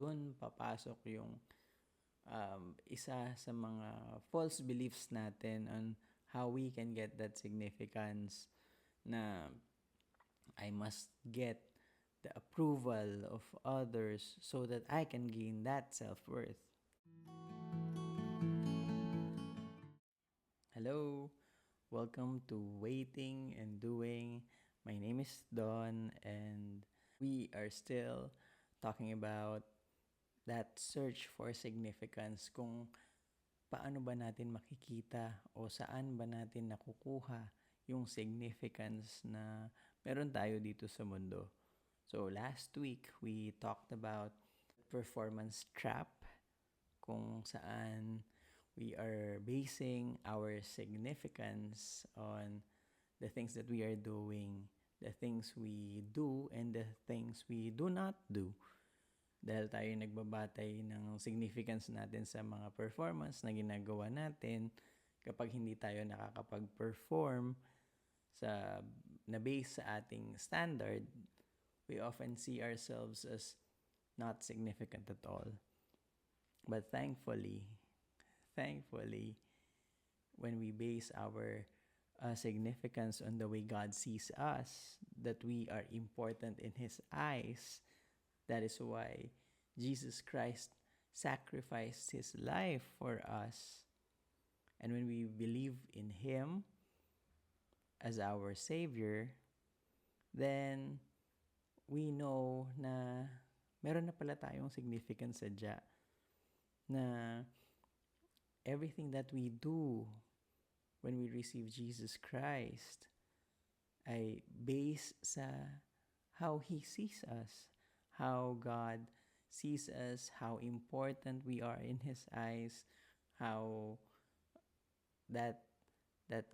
Doon papasok yung isa sa mga false beliefs natin on how we can get that significance na I must get the approval of others so that I can gain that self-worth. Hello, welcome to Waiting and Doing. My name is Don, and we are still talking about that search for significance, kung paano ba natin makikita o saan ba natin nakukuha yung significance na meron tayo dito sa mundo. So last week, we talked about performance trap, kung saan we are basing our significance on the things that we are doing, the things we do, and the things we do not do. Dahil tayo nagbabatay ng significance natin sa mga performance na ginagawa natin, kapag hindi tayo nakakapag-perform na base sa ating standard, we often see ourselves as not significant at all. But thankfully, when we base our significance on the way God sees us, that we are important in His eyes, that is why Jesus Christ sacrificed His life for us. And when we believe in Him as our Savior, then we know na meron na pala tayong significance sadya, na everything that we do when we receive Jesus Christ ay based sa how He sees us, how God sees us, how important we are in His eyes, how that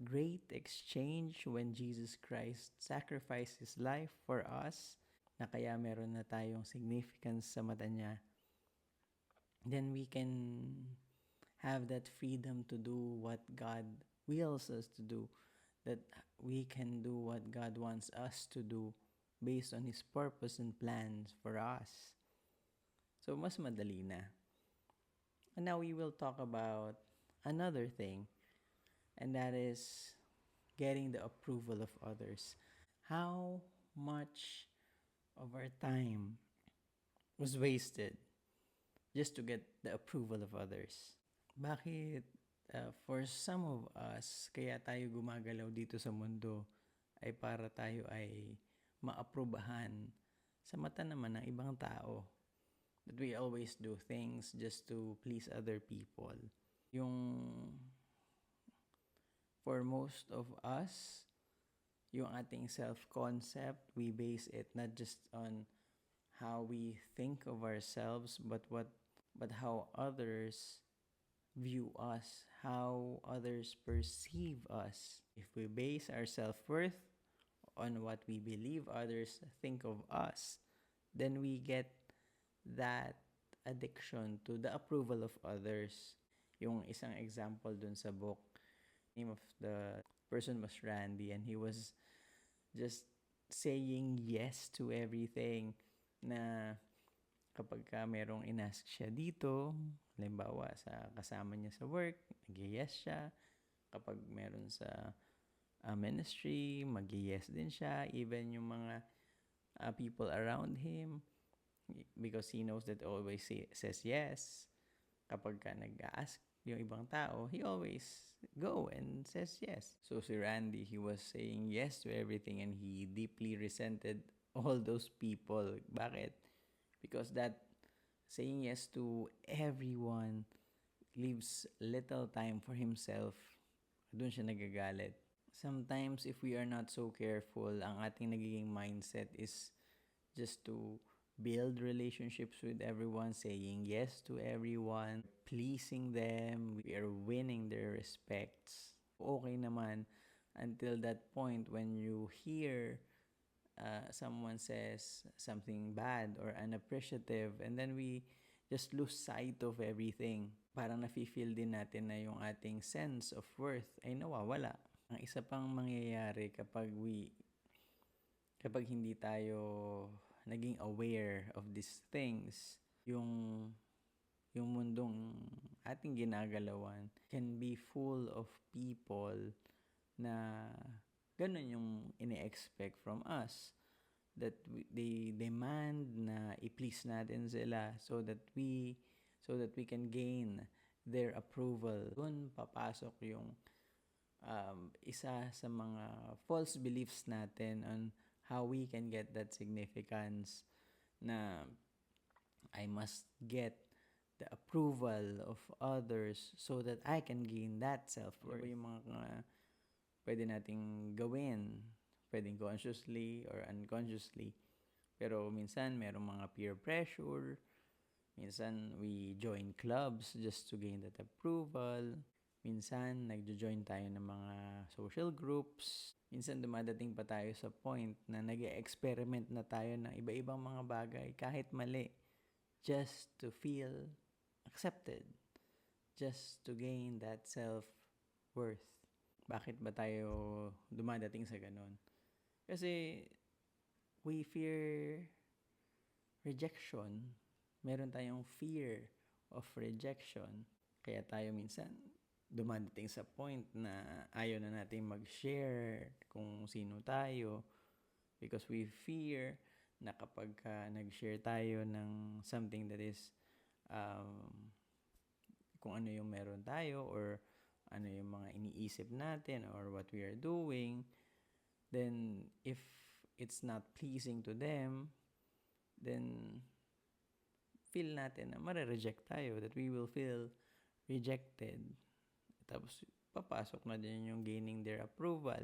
great exchange when Jesus Christ sacrificed His life for us, na kaya meron na tayong significance sa mata niya, then we can have that freedom to do what God wills us to do, that we can do what God wants us to do based on His purpose and plans for us. So, mas madali na. And now we will talk about another thing, and that is getting the approval of others. How much of our time was wasted just to get the approval of others? Bakit for some of us, kaya tayo gumagalaw dito sa mundo ay para tayo ay maaprubahan sa mata naman ng ibang tao? That we always do things just to please other people. For most of us, yung ating self-concept, we base it not just on how we think of ourselves, but how others view us, how others perceive us. If we base our self-worth on what we believe others think of us, then we get that addiction to the approval of others. Yung isang example dun sa book, name of the person was Randy, and he was just saying yes to everything, na kapag merong inask siya dito, halimbawa sa kasama niya sa work, mag-yes siya. Kapag meron sa ministry, mag-yes din siya. Even yung mga people around him, because he knows that always says yes. Kapag nag-ask yung ibang tao, he always go and says yes. So si Randy, he was saying yes to everything, and he deeply resented all those people. Bakit? Because that saying yes to everyone leaves little time for himself. Doon siya nagagalit. Sometimes, if we are not so careful, ang ating nagiging mindset is just to build relationships with everyone, saying yes to everyone, pleasing them, we are winning their respects. Okay naman until that point when you hear someone says something bad or unappreciative, and then we just lose sight of everything. Parang nafe-feel din natin na yung ating sense of worth ay nawawala. Ang isa pang mangyayari kapag hindi tayo naging aware of these things, yung yung mundong ating ginagalawan can be full of people na ganun yung ini-expect from us, that they demand na i-please natin sila so that we can gain their approval. Doon papasok yung isa sa mga false beliefs natin on how we can get that significance, na I must get the approval of others so that I can gain that self-worth. Ano ba yung mga pwede nating gawin? Pwedeng consciously or unconsciously. Pero minsan merong mga peer pressure. Minsan we join clubs just to gain that approval. Minsan nagjo-join tayo ng mga social groups. Minsan dumadating pa tayo sa point na nag-experiment na tayo ng iba-ibang mga bagay kahit mali, just to feel accepted, just to gain that self-worth. Bakit ba tayo dumadating sa ganun? Kasi we fear rejection. Meron tayong fear of rejection. Kaya tayo minsan dumadating sa point na ayaw na natin mag-share kung sino tayo, because we fear na kapag nag-share tayo ng something that is kung ano yung meron tayo or ano yung mga iniisip natin or what we are doing, then if it's not pleasing to them, then feel natin na mare-reject tayo, that we will feel rejected. Tapos papasok na din yung gaining their approval.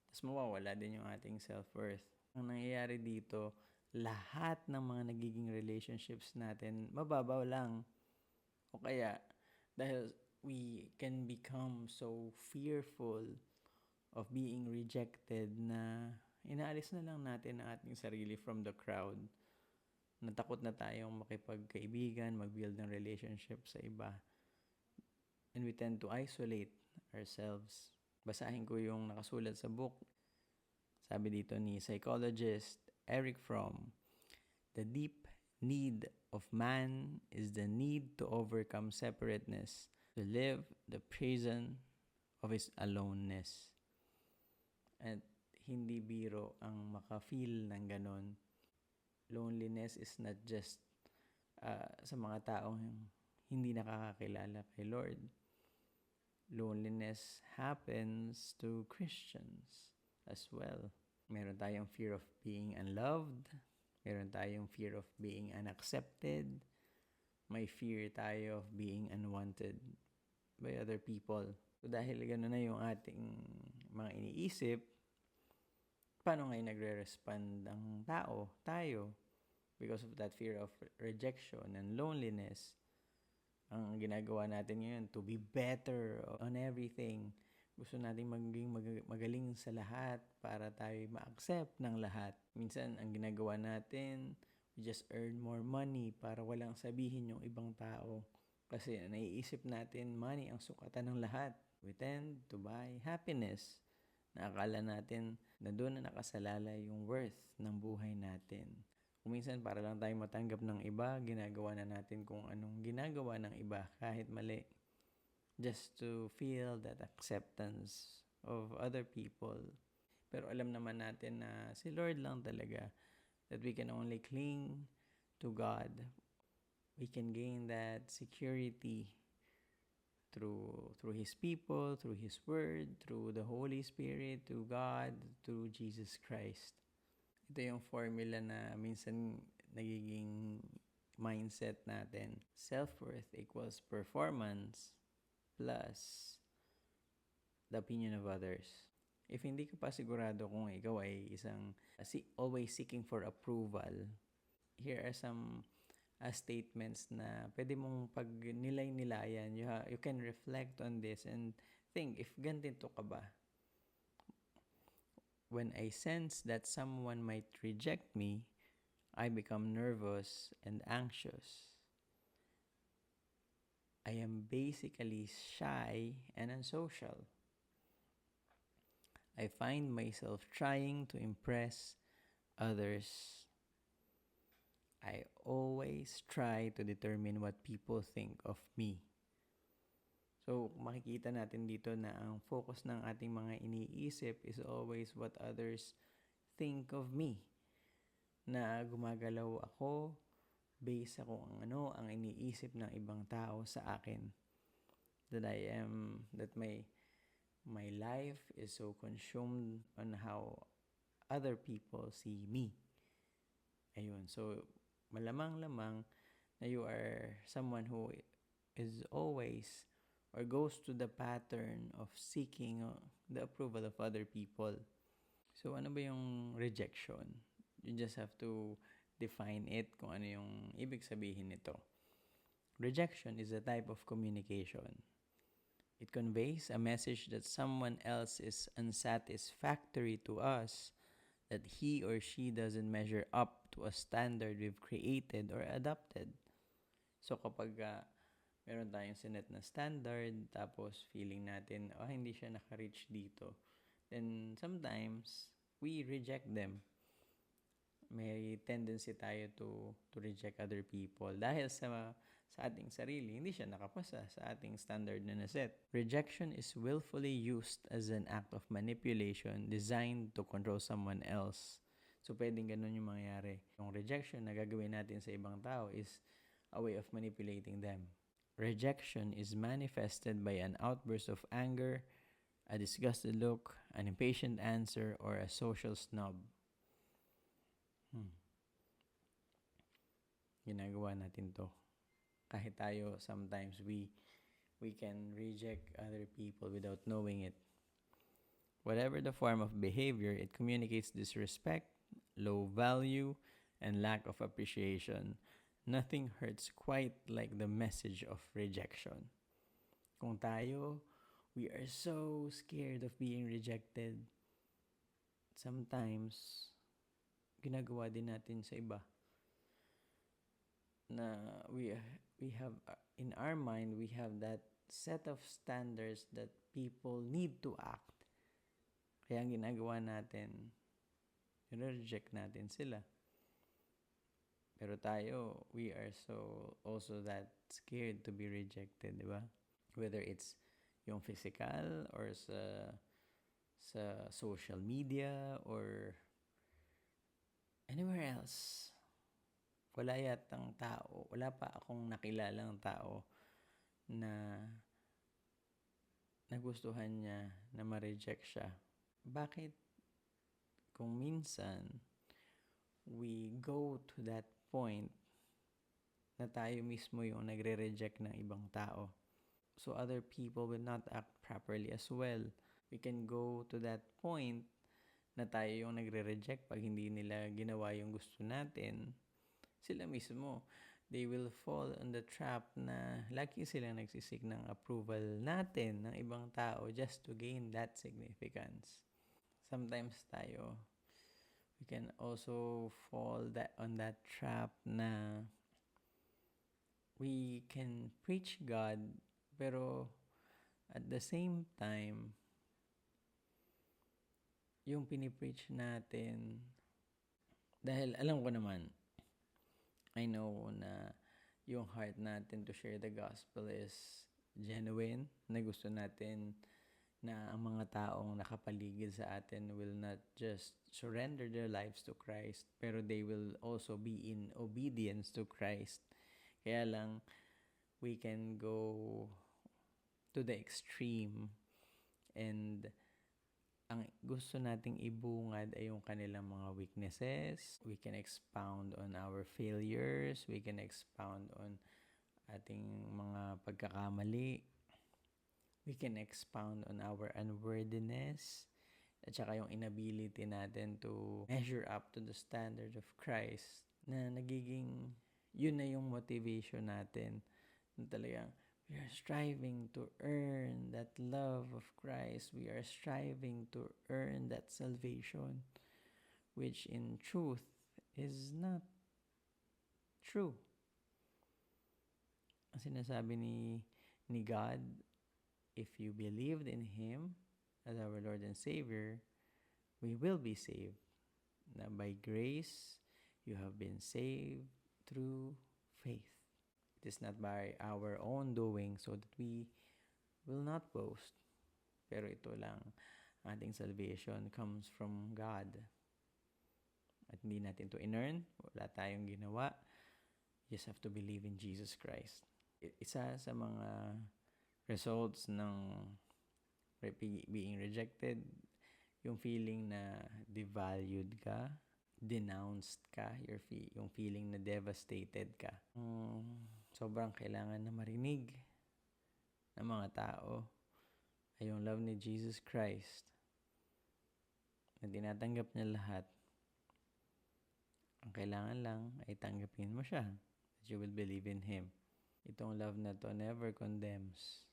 Tapos mawawala din yung ating self-worth. Ang nangyayari dito, lahat ng mga nagiging relationships natin mababaw lang. O kaya dahil we can become so fearful of being rejected na inaalis na lang natin ang ating sarili from the crowd. Natakot na tayong makipagkaibigan, mag-build ng relationship sa iba. And we tend to isolate ourselves. Basahin ko yung nakasulat sa book. Sabi dito ni psychologist Eric Fromm, "The deep need of man is the need to overcome separateness, to live the prison of his aloneness." At hindi biro ang maka-feel ng ganon. Loneliness is not just sa mga taong hindi nakakakilala kay Lord. Loneliness happens to Christians as well. Meron tayong fear of being unloved. Meron tayong fear of being unaccepted. May fear tayo of being unwanted by other people. So dahil gano'n na yung ating mga iniisip, paano ngayon nagre-respond ang tayo? Because of that fear of rejection and loneliness, ang ginagawa natin ngayon to be better on everything. Gusto natin maging magaling sa lahat para tayo ma-accept ng lahat. Minsan, ang ginagawa natin, we just earn more money para walang sabihin yung ibang tao. Kasi naiisip natin, money ang sukatan ng lahat. We tend to buy happiness. Naakala natin na doon na nakasalalay yung worth ng buhay natin. Kung minsan para lang tayo matanggap ng iba, ginagawa na natin kung anong ginagawa ng iba kahit mali, just to feel that acceptance of other people. Pero alam naman natin na si Lord lang talaga, that we can only cling to God. We can gain that security through His people, through His Word, through the Holy Spirit, through God, through Jesus Christ. Ito yung formula na minsan nagiging mindset natin. Self-worth equals performance plus the opinion of others. If hindi ka pa sigurado kung ikaw ay isang always seeking for approval, here are some statements na pwede mong pag nilay-nilayan. You can reflect on this and think, if ganito ka ba? When I sense that someone might reject me, I become nervous and anxious. I am basically shy and unsocial. I find myself trying to impress others. I always try to determine what people think of me. So, makikita natin dito na ang focus ng ating mga iniisip is always what others think of me. Na gumagalaw ako based sa kung ano ang iniisip ng ibang tao sa akin. That my life is so consumed on how other people see me. Ayun, so malamang-lamang na you are someone who is always or goes to the pattern of seeking the approval of other people. So ano ba yung rejection? You just have to define it kung ano yung ibig sabihin nito. Rejection is a type of communication. It conveys a message that someone else is unsatisfactory to us, that he or she doesn't measure up to a standard we've created or adopted. So kapag meron tayong sinet na standard, tapos feeling natin, hindi siya naka-reach dito, then sometimes we reject them. May tendency tayo to reject other people dahil sa ating sarili, hindi siya nakapasa sa ating standard na naset. Rejection is willfully used as an act of manipulation designed to control someone else. So, pwedeng ganun yung mangyayari. Yung rejection na gagawin natin sa ibang tao is a way of manipulating them. Rejection is manifested by an outburst of anger, a disgusted look, an impatient answer, or a social snub. Ginagawa natin to. Kahit tayo, sometimes we can reject other people without knowing it. Whatever the form of behavior, it communicates disrespect, low value, and lack of appreciation. Nothing hurts quite like the message of rejection. Kung tayo, we are so scared of being rejected, sometimes, ginagawa din natin sa iba. Na we have, in our mind, we have that set of standards that people need to act. Kaya ang ginagawa natin, reject natin sila. Pero tayo, we are so also that scared to be rejected, di ba? Whether it's yung physical or sa social media or anywhere else. Wala pa akong nakilalang tao na nagustuhan niya na ma-reject siya. Bakit? Kung minsan, we go to that point na tayo mismo yung nagre-reject ng ibang tao. So other people will not act properly as well. We can go to that point na tayo yung nagre-reject pag hindi nila ginawa yung gusto natin. Sila mismo, they will fall on the trap na lagi silang nagsisik ng approval natin ng ibang tao just to gain that significance. Sometimes tayo, we can also fall on that trap na we can preach God, pero at the same time, yung pinipreach natin, dahil alam ko naman, I know na yung heart natin to share the gospel is genuine, na gusto natin na ang mga taong nakapaligid sa atin will not just surrender their lives to Christ, pero they will also be in obedience to Christ. Kaya lang, we can go to the extreme and ang gusto nating ibungad ay yung kanilang mga weaknesses. We can expound on our failures. We can expound on ating mga pagkakamali. We can expound on our unworthiness. At saka yung inability natin to measure up to the standard of Christ. Na nagiging, yun na yung motivation natin. Na talagang, we are striving to earn that love of Christ. We are striving to earn that salvation, which in truth is not true. Ang sinasabi ni God, if you believed in Him as our Lord and Savior, we will be saved. Na by grace, you have been saved through faith. It is not by our own doing so that we will not boast. Pero ito lang, ating salvation comes from God. At hindi natin to in-earn. Wala tayong ginawa. You just have to believe in Jesus Christ. Isa sa mga results ng being rejected, yung feeling na devalued ka, denounced ka, yung feeling na devastated ka. Sobrang kailangan na marinig ng mga tao ay yung love ni Jesus Christ na tinatanggap niya lahat. Ang kailangan lang ay tanggapin mo siya, that you will believe in Him. Itong love na to never condemns.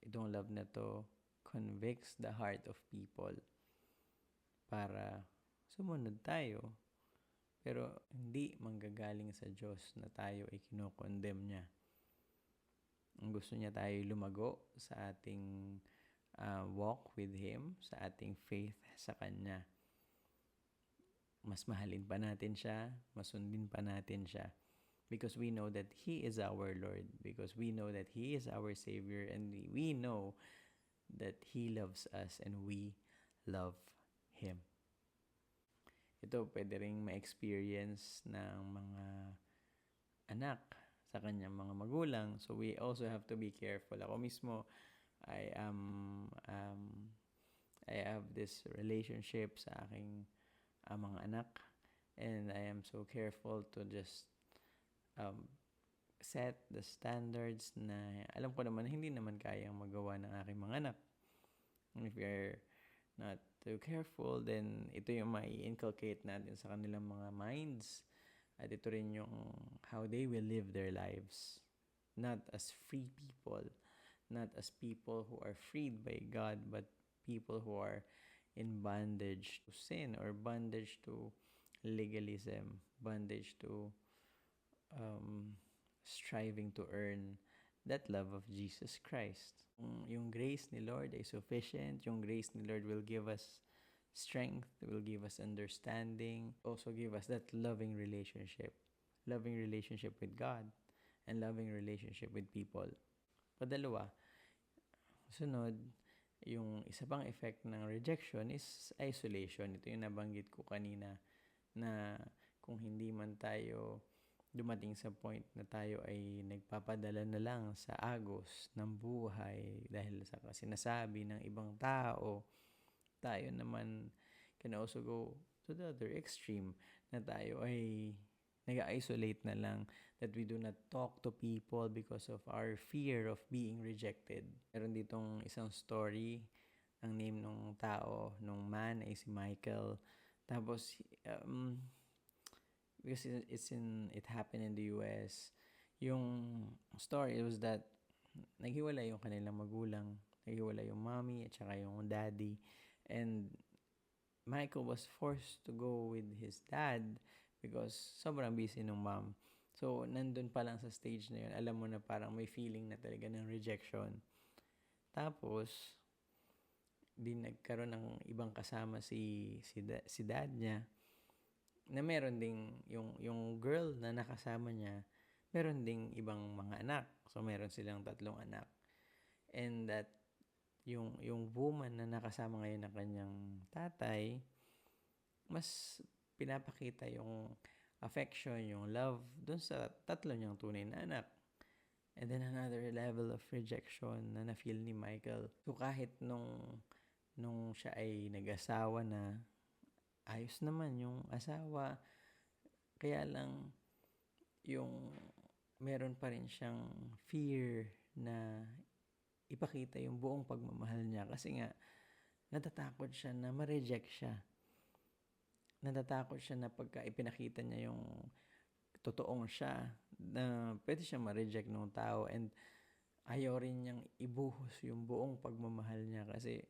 Itong love na to convicts the heart of people para sumunod tayo. Pero hindi manggagaling sa Diyos na tayo ay kinokondemn niya. Ang gusto niya tayo lumago sa ating walk with Him, sa ating faith sa Kanya. Mas mahalin pa natin siya, masundin pa natin siya. Because we know that He is our Lord. Because we know that He is our Savior. And we know that He loves us and we love Him. Ito pwede ring ma-experience ng mga anak sa kanyang mga magulang. So we also have to be careful. Ako mismo, I have this relationship sa aking mga anak. And I am so careful to just set the standards na alam ko naman hindi naman kayang magawa ng aking mga anak. And if you're not too careful, then ito yung mai-inculcate natin sa kanilang mga minds. At ito rin yung how they will live their lives. Not as free people. Not as people who are freed by God, but people who are in bondage to sin or bondage to legalism. Bondage to striving to earn that love of Jesus Christ. Yung grace ni Lord ay sufficient. Yung grace ni Lord will give us strength, will give us understanding, also give us that loving relationship with God, and loving relationship with people. Padalawa, sunod, yung isa pang effect ng rejection is isolation. Ito yung nabanggit ko kanina na kung hindi man tayo dumating sa point na tayo ay nagpapadala na lang sa agos ng buhay dahil sa sinasabi ng ibang tao, tayo naman can also go to the other extreme na tayo ay nag-isolate na lang, that we do not talk to people because of our fear of being rejected. Meron ditong isang story, ang name ng tao, nung man ay si Michael. Tapos because it happened in the US. Yung story was that naghiwalay yung kanilang magulang, naghiwalay yung mommy at saka yung daddy, and Michael was forced to go with his dad because sobrang busy ng mom. So nandun pa lang sa stage na yun, alam mo na parang may feeling na talaga ng rejection. Tapos di nagkaroon ng ibang kasama si dad niya, na meron ding yung girl na nakasama niya, meron ding ibang mga anak. So meron silang 3 anak. And that yung woman na nakasama ngayon ng kanyang tatay, mas pinapakita yung affection, yung love dun sa 3 niyang tunay na anak. And then another level of rejection na na-feel ni Michael. So kahit nung siya ay nag-asawa na, ayos naman yung asawa, kaya lang yung meron pa rin siyang fear na ipakita yung buong pagmamahal niya kasi nga natatakot siya na ma-reject siya. Natatakot siya na pagka ipinakita niya yung totoong siya, na pwede siya ma-reject ng tao, and ayaw rin niyang ibuhos yung buong pagmamahal niya kasi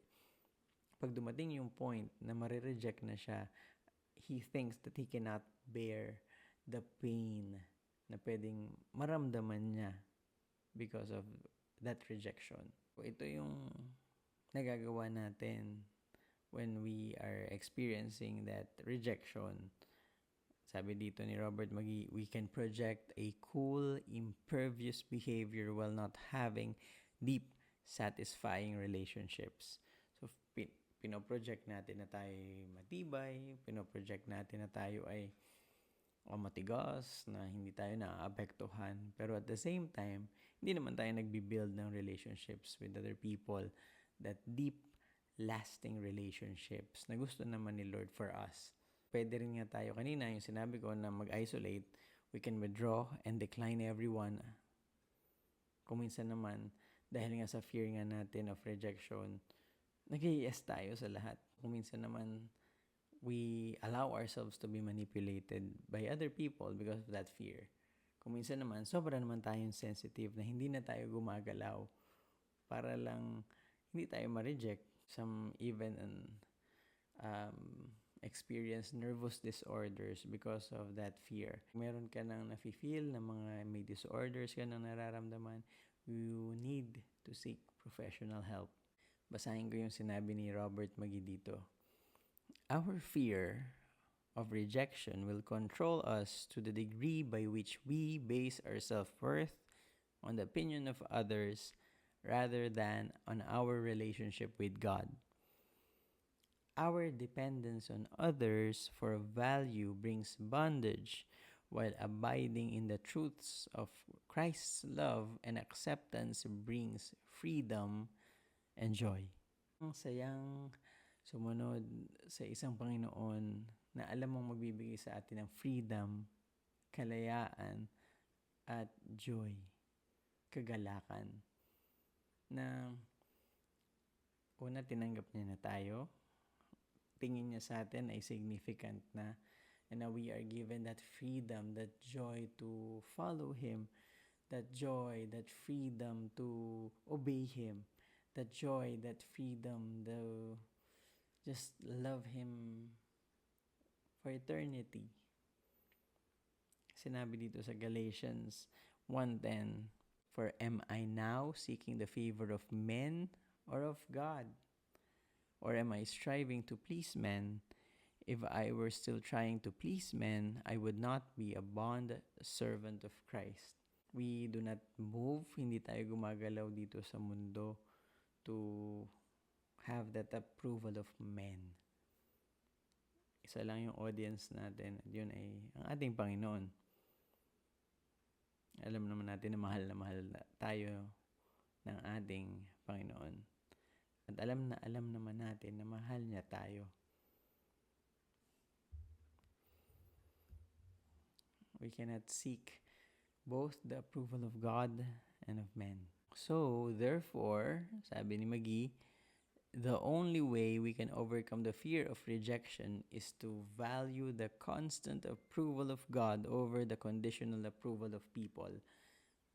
pag dumating yung point na marireject na siya, he thinks that he cannot bear the pain na pwedeng maramdaman niya because of that rejection. So, ito yung nagagawa natin when we are experiencing that rejection Sabi dito ni Robert McGee, we can project a cool, impervious behavior while not having deep, satisfying relationships. So, pinoproject natin na tayo matibay, pinoproject natin na tayo ay matigas, na hindi tayo naaapektuhan. Pero at the same time, hindi naman tayo nagbi-build ng relationships with other people, that deep, lasting relationships na gusto naman ni Lord for us. Pwede rin nga tayo kanina, yung sinabi ko na mag-isolate, we can withdraw and decline everyone. Kung minsan naman, dahil nga sa fear nga natin of rejection, nag-yes tayo sa lahat. Kung minsan naman, we allow ourselves to be manipulated by other people because of that fear. Kung minsan naman, sobra naman tayong sensitive na hindi na tayo gumagalaw para lang hindi tayo ma-reject. Some even experience nervous disorders because of that fear. Meron ka nang nafe-feel na mga may disorders ka nang nararamdaman, you need to seek professional help. Basahin ko yung sinabi ni Robert McGee dito. Our fear of rejection will control us to the degree by which we base our self-worth on the opinion of others rather than on our relationship with God. Our dependence on others for value brings bondage, while abiding in the truths of Christ's love and acceptance brings freedom and joy. Ang sayang sumunod sa isang Panginoon na alam mong magbibigay sa atin ng freedom, kalayaan, at joy, kagalakan. Na una, tinanggap niya na tayo. Tingin niya sa atin ay significant na, and now we are given that freedom, that joy to follow Him, that joy, that freedom to obey Him, that joy, that freedom to just love Him for eternity. Sinabi dito sa Galatians 1:10, for am I now seeking the favor of men or of God? Or am I striving to please men? If I were still trying to please men, I would not be a bond servant of Christ. We do not move, hindi tayo gumagalaw dito sa mundo to have that approval of men. Isa lang yung audience natin, at yun ay ang ating Panginoon. Alam naman natin na mahal tayo ng ating Panginoon. At alam naman natin na mahal niya tayo. We cannot seek both the approval of God and of men. So, therefore, sabi ni McGee, the only way we can overcome the fear of rejection is to value the constant approval of God over the conditional approval of people.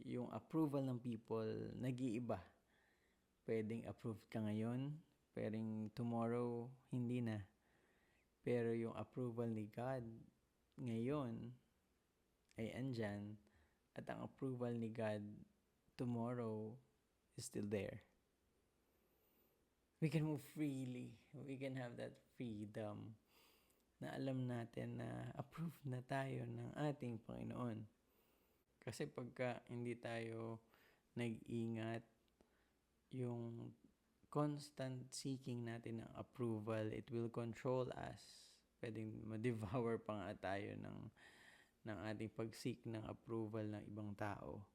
Yung approval ng people, nag-iiba. Pwedeng approved ka ngayon, pwedeng tomorrow, hindi na. Pero yung approval ni God ngayon ay andyan, at ang approval ni God tomorrow is still there. We can move freely. We can have that freedom na alam natin na approved na tayo ng ating Panginoon. Kasi pagka hindi tayo nag-ingat, yung constant seeking natin ng approval, it will control us. Pwedeng ma-devour pa nga tayo ng ating pag-seek ng approval ng ibang tao.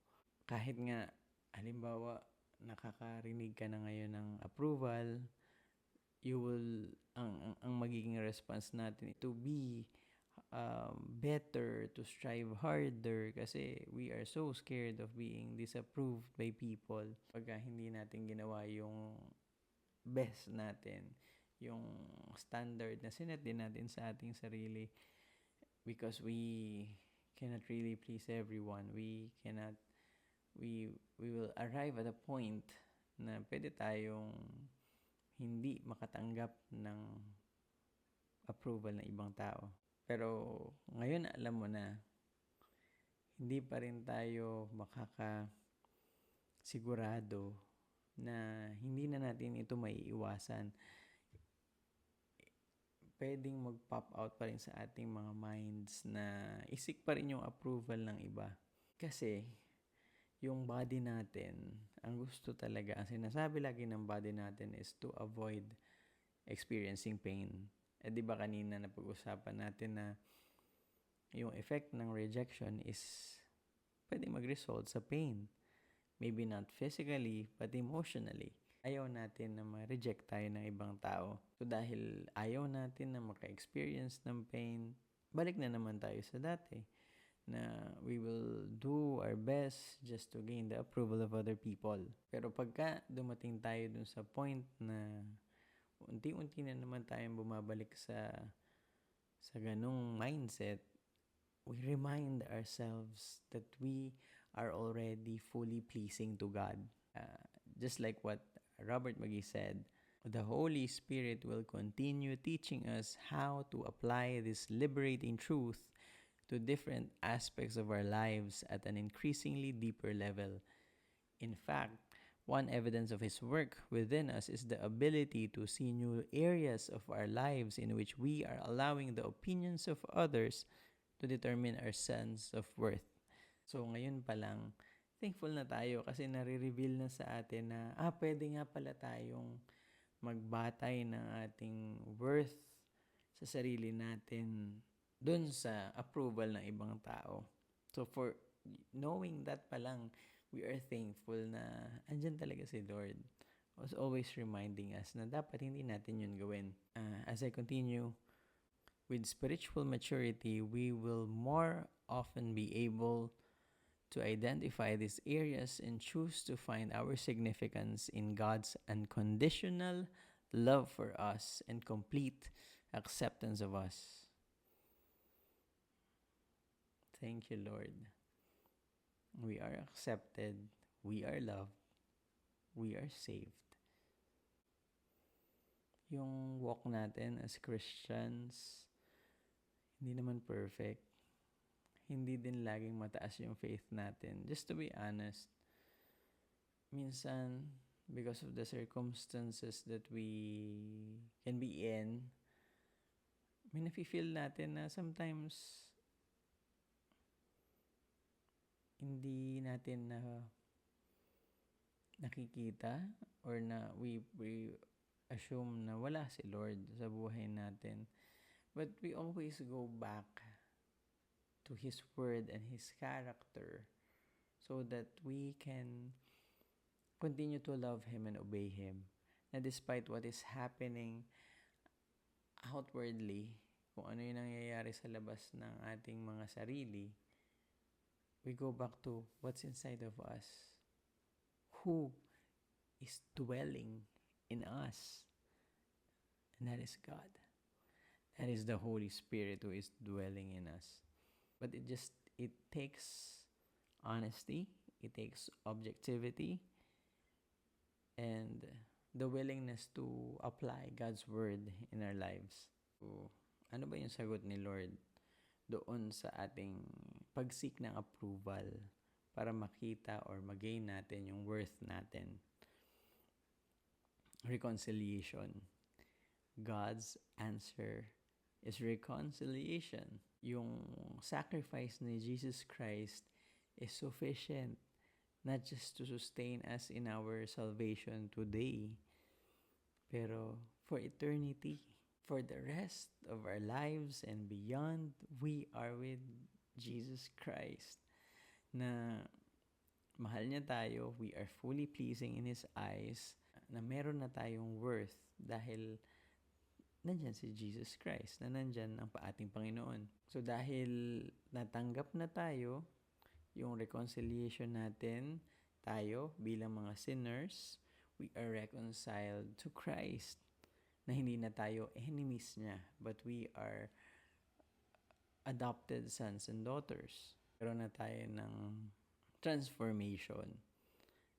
Kahit nga, halimbawa, nakakarinig ka na ngayon ng approval, ang magiging response natin to be better, to strive harder, kasi we are so scared of being disapproved by people. Pagka hindi natin ginawa yung best natin, yung standard na sinet din natin sa ating sarili, because we cannot really please everyone. We will arrive at a point na pwede tayong hindi makatanggap ng approval ng ibang tao. Pero ngayon alam mo na, hindi pa rin tayo makakasigurado na hindi na natin ito maiiwasan. pwedeng mag-pop out pa rin sa ating mga minds na isik pa rin yung approval ng iba. Kasi, yung body natin, ang gusto talaga, ang sinasabi lagi ng body natin is to avoid experiencing pain. Di ba kanina napag-usapan natin na yung effect ng rejection is pwede mag-result sa pain. Maybe not physically, but emotionally. Ayaw natin na ma-reject tayo ng ibang tao. So dahil ayaw natin na maka-experience ng pain, balik na naman tayo sa dati na we will do our best just to gain the approval of other people. Pero pagka dumating tayo dun sa point na unti-unti na naman tayong bumabalik sa ganung mindset, we remind ourselves that we are already fully pleasing to God. Just like what Robert McGee said, the Holy Spirit will continue teaching us how to apply this liberating truth to different aspects of our lives at an increasingly deeper level. In fact, one evidence of His work within us is the ability to see new areas of our lives in which we are allowing the opinions of others to determine our sense of worth. So ngayon pa lang, thankful na tayo kasi nare-reveal na sa atin na pwede nga pala tayong magbatay ng ating worth sa sarili natin dun sa approval ng ibang tao. So for knowing that pa lang, we are thankful na andyan talaga si Lord. Was always reminding us na dapat hindi natin yun gawin. As I continue, with spiritual maturity, we will more often be able to identify these areas and choose to find our significance in God's unconditional love for us and complete acceptance of us. Thank you, Lord. We are accepted, we are loved, we are saved. Yung walk natin as Christians, hindi naman perfect. Hindi din laging mataas yung faith natin. Just to be honest, minsan, because of the circumstances that we can be in, may nafe-feel natin na sometimes hindi natin na nakikita or na we assume na wala si Lord sa buhay natin. But we always go back to His Word and His character so that we can continue to love Him and obey Him. Na despite what is happening outwardly, kung ano yung nangyayari sa labas ng ating mga sarili, we go back to what's inside of us. Who is dwelling in us? And that is God. That is the Holy Spirit who is dwelling in us. But it takes honesty, it takes objectivity, and the willingness to apply God's Word in our lives. So, ano ba yung sagot ni Lord doon sa ating pag-seek ng approval para makita or mag-gain natin yung worth natin? Reconciliation. God's answer is reconciliation. Yung sacrifice ni Jesus Christ is sufficient not just to sustain us in our salvation today, pero for eternity. For the rest of our lives and beyond, we are with Jesus Christ. Na mahal niya tayo, we are fully pleasing in His eyes, na meron na tayong worth dahil nandyan si Jesus Christ, na nandyan ang ating Panginoon. So dahil natanggap na tayo, yung reconciliation natin, tayo bilang mga sinners, we are reconciled to Christ. Na hindi na tayo enemies niya, but we are adopted sons and daughters. Pero na tayo ng transformation,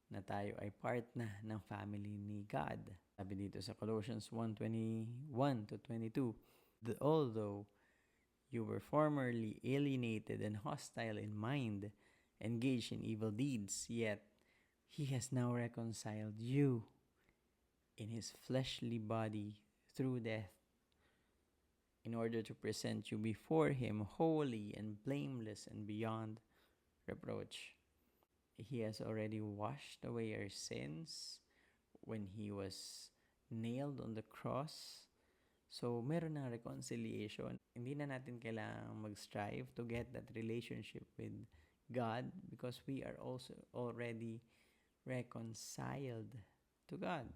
na tayo ay part na ng family ni God. Sabi dito sa Colossians 1:21-22, that although you were formerly alienated and hostile in mind, engaged in evil deeds, yet He has now reconciled you in His fleshly body through death, in order to present you before Him holy and blameless and beyond reproach. He has already washed away our sins when He was nailed on the cross. So, meron ng reconciliation. Hindi na natin kailangang mag-strive to get that relationship with God because we are also already reconciled to God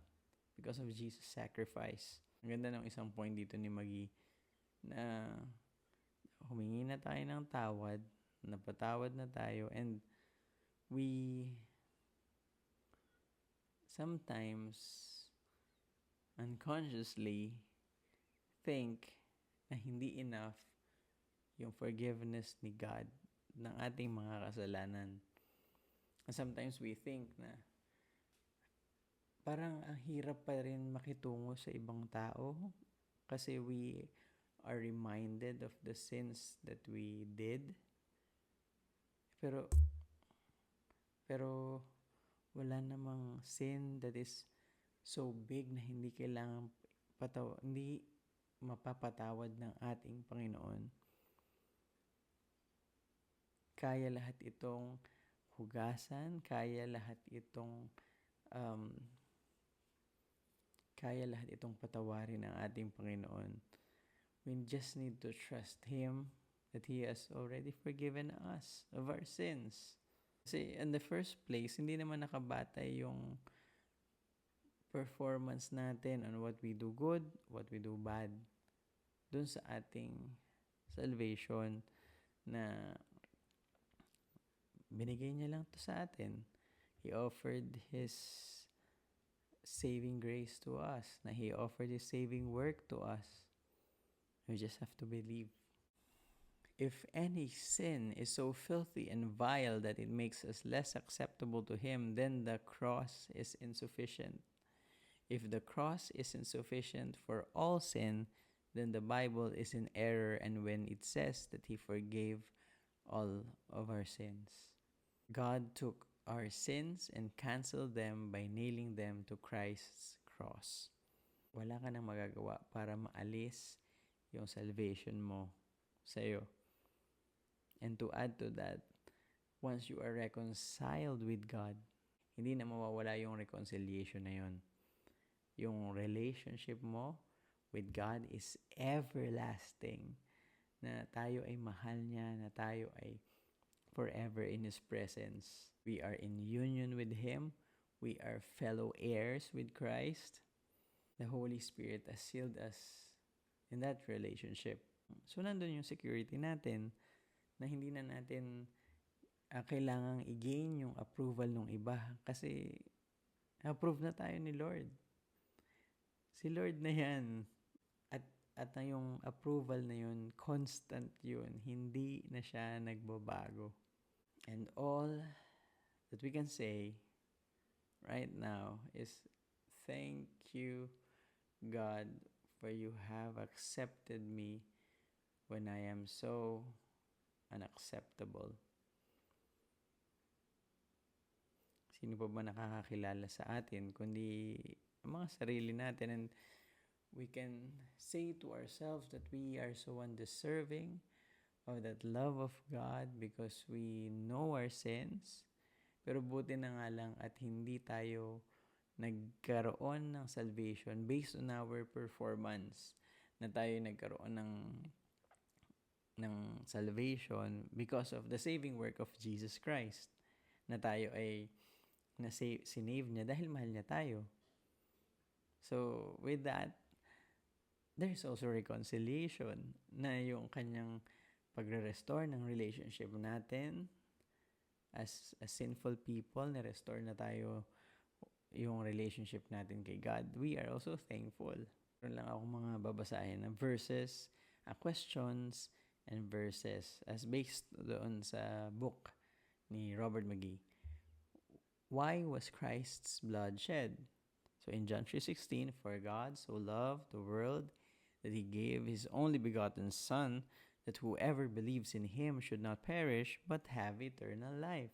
because of Jesus' sacrifice. Ang ganda ng isang point dito ni Magi na humingi na tayo ng tawad, napatawad na tayo, and we sometimes unconsciously think na hindi enough yung forgiveness ni God ng ating mga kasalanan. And sometimes we think na parang ang hirap pa rin makitungo sa ibang tao kasi we are reminded of the sins that we did. Pero wala namang sin that is so big na hindi kailangan hindi mapapatawad ng ating Panginoon. Kaya lahat itong hugasan, kaya lahat itong patawarin ng ating Panginoon. We just need to trust Him that He has already forgiven us of our sins. Kasi in the first place, hindi naman nakabatay yung performance natin on what we do good, what we do bad. Dun sa ating salvation na binigay niya lang to sa atin. He offered His saving grace to us, na He offered His saving work to us. We just have to believe. If any sin is so filthy and vile that it makes us less acceptable to Him, then the cross is insufficient. If the cross is insufficient for all sin, then the Bible is in error and when it says that He forgave all of our sins. God took our sins and canceled them by nailing them to Christ's cross. Wala ka nang magagawa para maalis yung salvation mo sa'yo. And to add to that, once you are reconciled with God, hindi na mawawala yung reconciliation na yun. Yung relationship mo with God is everlasting. Na tayo ay mahal niya, na tayo ay forever in His presence. We are in union with Him. We are fellow heirs with Christ. The Holy Spirit has sealed us in that relationship. So, nandun yung security natin na hindi na natin kailangang i-gain yung approval ng iba kasi approve na tayo ni Lord. Si Lord na yan. At na yung approval na yun, constant yun. Hindi na siya nagbabago. And all that we can say right now is thank you, God, for you have accepted me when I am so unacceptable. Sino pa ba nakakakilala sa atin kundi ang mga sarili natin? And we can say to ourselves that we are so undeserving of that love of God because we know our sins. Pero buti na nga lang at hindi tayo nagkaroon ng salvation based on our performance, na tayo nagkaroon ng salvation because of the saving work of Jesus Christ, na tayo ay sinave niya dahil mahal niya tayo. So with that, there's also reconciliation, na yung kanyang pagre-restore ng relationship natin as sinful people, na-restore na tayo yung relationship natin kay God. We are also thankful. Meron lang ako mga babasahin na verses, questions, and verses as based doon sa book ni Robert Magi. Why was Christ's blood shed? So in John 3:16, for God so loved the world that He gave His only begotten Son, that whoever believes in Him should not perish, but have eternal life.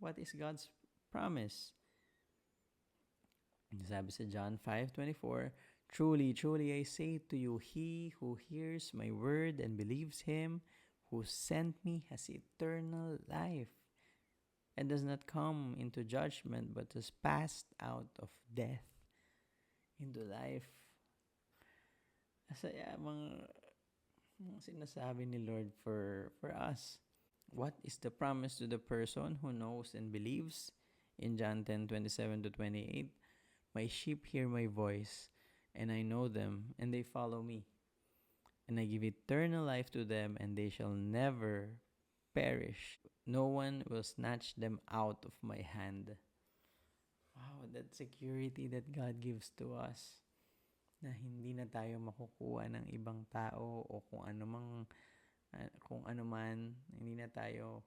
What is God's promise? Sabi sa John 5:24, Truly, truly, I say to you, he who hears my word and believes him who sent me has eternal life and does not come into judgment but has passed out of death into life. Asaya mga sinasabi ni Lord for us. What is the promise to the person who knows and believes? In John 10:27 to 28, my sheep hear my voice, and I know them, and they follow me. And I give eternal life to them, and they shall never perish. No one will snatch them out of my hand. Wow, that security that God gives to us, na hindi na tayo makukuha ng ibang tao o kung ano man, hindi na tayo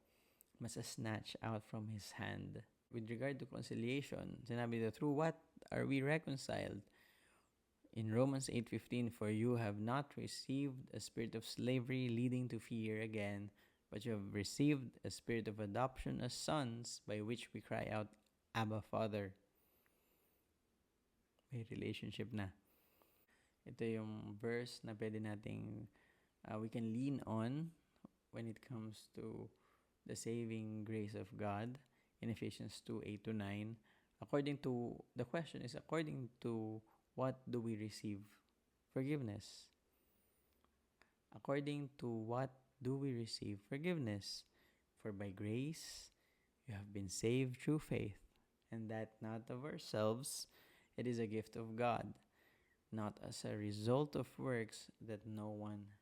masa-snatch out from His hand. With regard to conciliation, sinabi na, through what are we reconciled? In Romans 8:15, for you have not received a spirit of slavery leading to fear again, but you have received a spirit of adoption as sons, by which we cry out, Abba, Father. May relationship na. Ito yung verse na pwede nating we can lean on when it comes to the saving grace of God in Ephesians 2:8 to 9. The question is, according to what do we receive? Forgiveness. According to what do we receive? Forgiveness. For by grace you have been saved through faith, and that not of ourselves, it is a gift of God, not as a result of works, that no one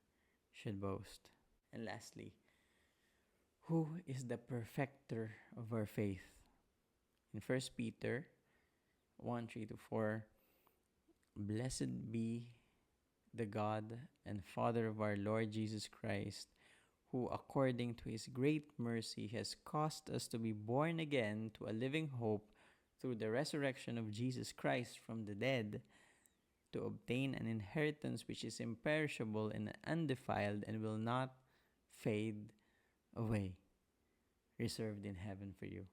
should boast. And lastly, who is the perfecter of our faith? In 1 Peter 1:3 to 4, blessed be the God and Father of our Lord Jesus Christ, who according to his great mercy has caused us to be born again to a living hope through the resurrection of Jesus Christ from the dead, to obtain an inheritance which is imperishable and undefiled and will not fade away, reserved in heaven for you.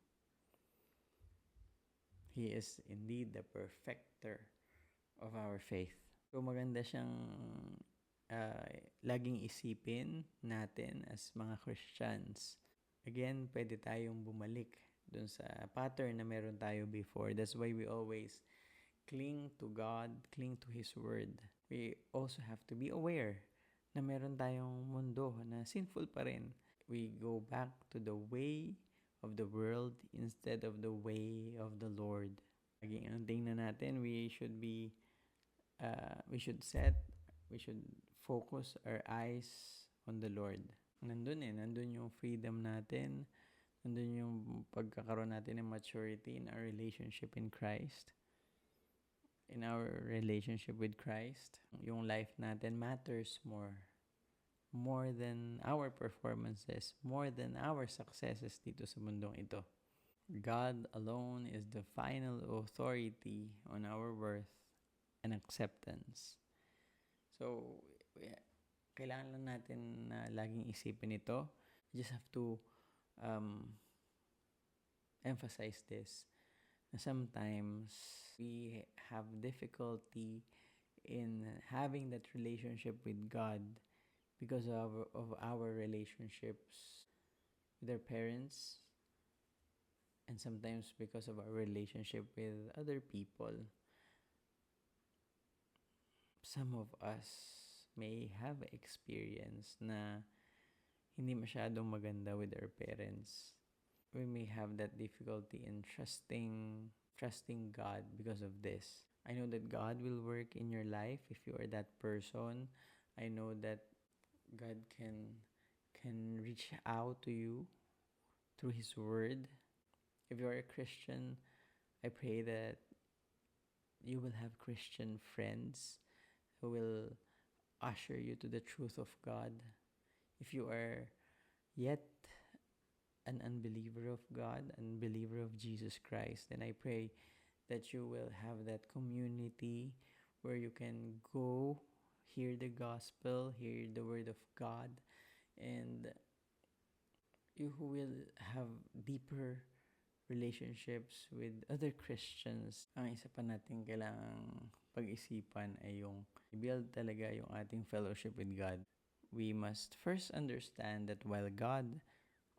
He is indeed the perfecter of our faith. So maganda siyang laging isipin natin as mga Christians. Again, pwede tayong bumalik dun sa pattern na meron tayo before. That's why we always cling to God, cling to His Word. We also have to be aware na meron tayong mundo na sinful pa rin. We go back to the way of the world instead of the way of the Lord. Laging ang tingnan natin, we should focus our eyes on the Lord. Nandun yung freedom natin, nandun yung pagkakaroon natin ng maturity in our relationship in Christ. In our relationship with Christ, yung life natin matters more than our performances, more than our successes dito sa mundong ito. God alone is the final authority on our worth and acceptance. So, kailangan lang natin na laging isipin ito. You just have to emphasize this. Na sometimes we have difficulty in having that relationship with God because of our relationships with our parents, and sometimes because of our relationship with other people. Some of us may have experience na hindi masyadong maganda with our parents. We may have that difficulty in trusting God because of this. I know that God will work in your life if you are that person. I know that God can reach out to you through His Word. If you are a Christian, I pray that you will have Christian friends who will usher you to the truth of God. If you are yet an unbeliever of God, unbeliever of Jesus Christ, then I pray that you will have that community where you can go, hear the gospel, hear the word of God, and you will have deeper relationships with other Christians, ang isa pa natin kailangang pag-isipan ay yung build talaga yung ating fellowship with God. We must first understand that while God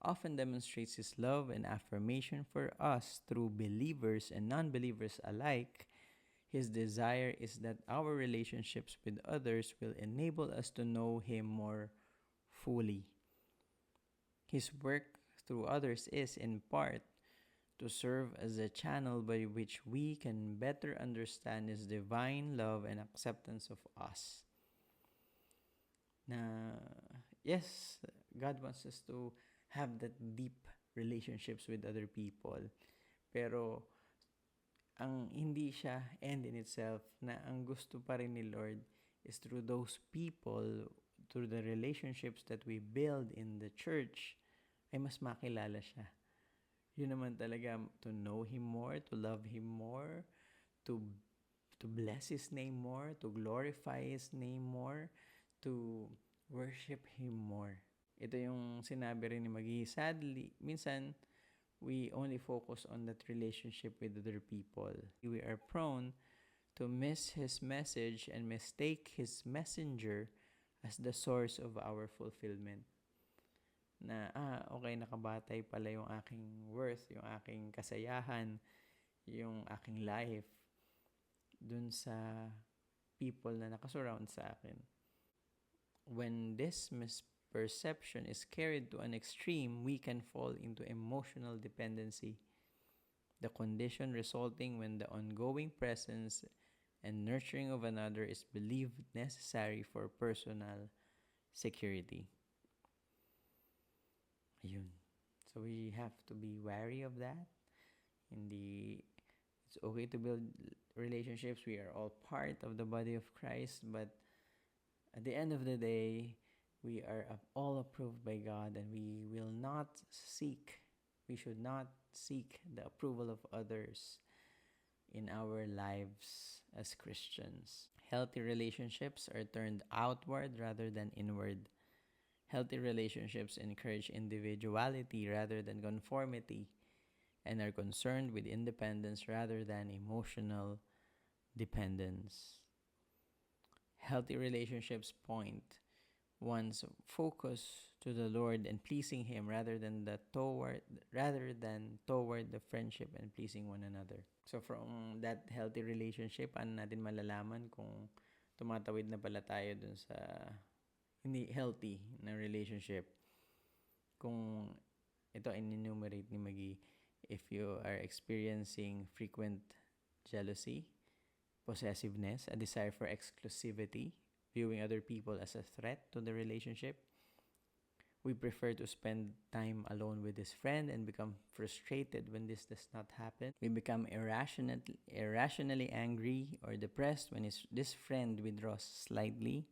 often demonstrates His love and affirmation for us through believers and non-believers alike, His desire is that our relationships with others will enable us to know Him more fully. His work through others is, in part, to serve as a channel by which we can better understand His divine love and acceptance of us. Na, yes, God wants us to have that deep relationships with other people. Pero, ang hindi siya end in itself, na ang gusto pa rin ni Lord is through those people, through the relationships that we build in the church, ay mas makilala siya. Yun naman talaga, to know Him more, to love Him more, to bless His name more, to glorify His name more, to worship Him more. Ito yung sinabi rin ni Maggie. Sadly, minsan, we only focus on that relationship with other people. We are prone to miss His message and mistake His messenger as the source of our fulfillment. Na, okay, nakabatay pala yung aking worth, yung aking kasayahan, yung aking life dun sa people na nakasurround sa akin. When this misperception is carried to an extreme, we can fall into emotional dependency, the condition resulting when the ongoing presence and nurturing of another is believed necessary for personal security. Ayun. So we have to be wary of that. It's okay to build relationships. We are all part of the body of Christ, but at the end of the day, we are all approved by God, and we should not seek the approval of others in our lives as Christians. Healthy relationships are turned outward rather than inward. Healthy relationships encourage individuality rather than conformity, and are concerned with independence rather than emotional dependence. Healthy relationships point one's focus to the Lord and pleasing Him rather than toward the friendship and pleasing one another. So from that healthy relationship, paano natin malalaman kung tumatawid na pala tayo dun sa hindi healthy na relationship? Kung ito in-enumerate ni Maggie, if you are experiencing frequent jealousy, possessiveness, a desire for exclusivity, viewing other people as a threat to the relationship, we prefer to spend time alone with this friend and become frustrated when this does not happen. We become irrationally angry or depressed when this friend withdraws slightly.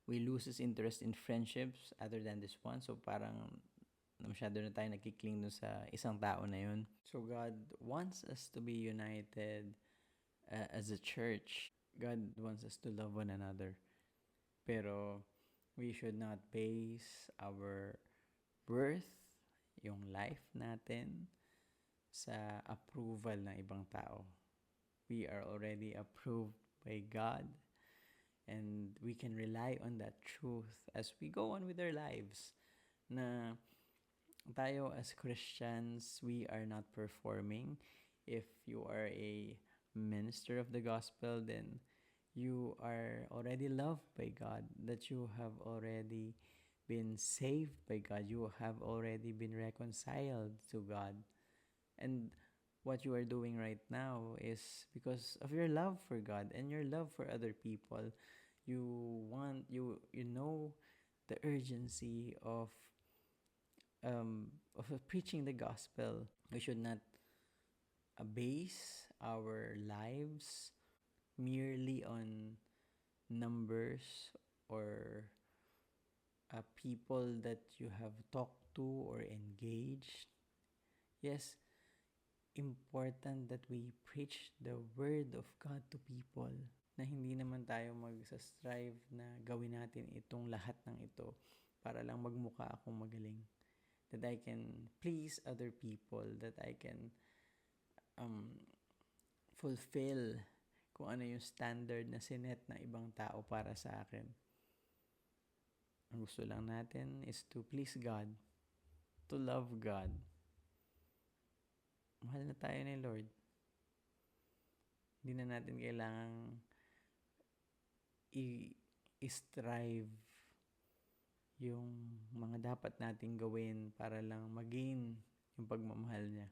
We lose his interest in friendships other than this one. So parang masyado na tayo nagkikling dun sa isang tao na yun. So God wants us to be united as a church. God wants us to love one another. Pero we should not base our worth, yung life natin, sa approval ng ibang tao. We are already approved by God, and we can rely on that truth as we go on with our lives. Na tayo as Christians, we are not performing. If you are a minister of the gospel, then you are already loved by God, that you have already been saved by God, you have already been reconciled to God. And what you are doing right now is because of your love for God and your love for other people. You know the urgency of preaching the gospel. We should not base our lives merely on numbers or people that you have talked to or engaged. Yes, important that we preach the word of God to people, na hindi naman tayo mag-strive na gawin natin itong lahat ng ito para lang magmukha akong magaling. that I can please other people, that I can um, fulfill kung ano yung standard na sinet na ibang tao para sa akin. Ang gusto lang natin is to please God, to love God. Mahal na tayo ni Lord. Hindi na natin kailangang i-strive yung mga dapat nating gawin para lang magain yung pagmamahal niya.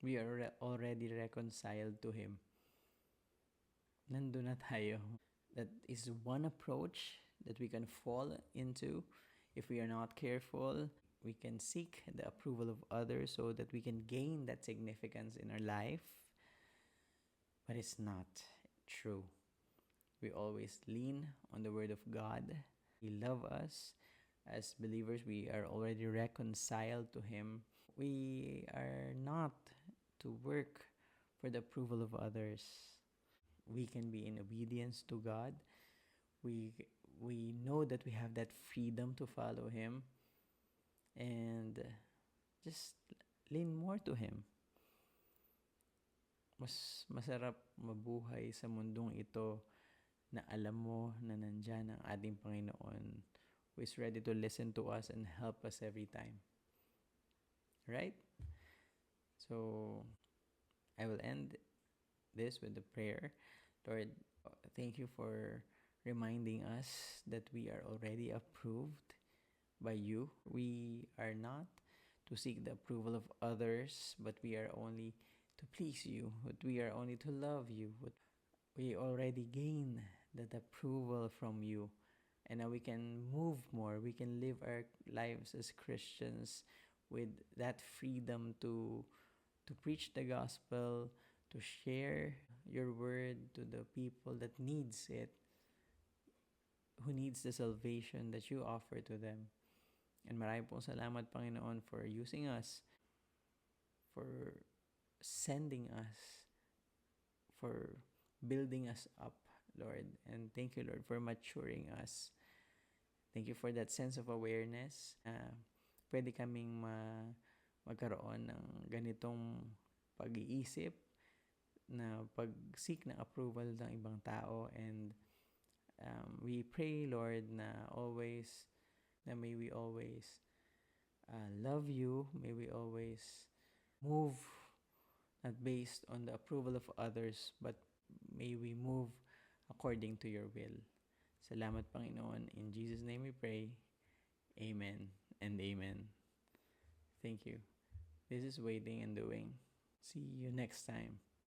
We are already reconciled to Him. Nandun na tayo. That is one approach that we can fall into if we are not careful. We can seek the approval of others so that we can gain that significance in our life. But it's not true. We always lean on the Word of God. He loves us. As believers, we are already reconciled to Him. We are not to work for the approval of others. We can be in obedience to God. We know that we have that freedom to follow Him. And just lean more to Him. Mas masarap mabuhay sa mundong ito na alam mo na nandyan ang ating Panginoon who is ready to listen to us and help us every time. Right? So, I will end this with a prayer. Lord, thank you for reminding us that we are already approved by you. We are not to seek the approval of others, but we are only to please you, but we are only to love you. But we already gain that approval from you. And now we can move more. We can live our lives as Christians with that freedom to preach the gospel, to share your word to the people that needs it, who needs the salvation that you offer to them. And marami pong salamat, Panginoon, for using us, for sending us, for building us up, Lord. And thank you, Lord, for maturing us. Thank you for that sense of awareness. Pwede kaming magkaroon ng ganitong pag-iisip na pag-seek ng approval ng ibang tao. And we pray, Lord, na may we always love you. May we always move not based on the approval of others, but may we move according to your will. Salamat, Panginoon. In Jesus' name we pray. Amen and amen. Thank you. This is Waiting and Doing. See you next time.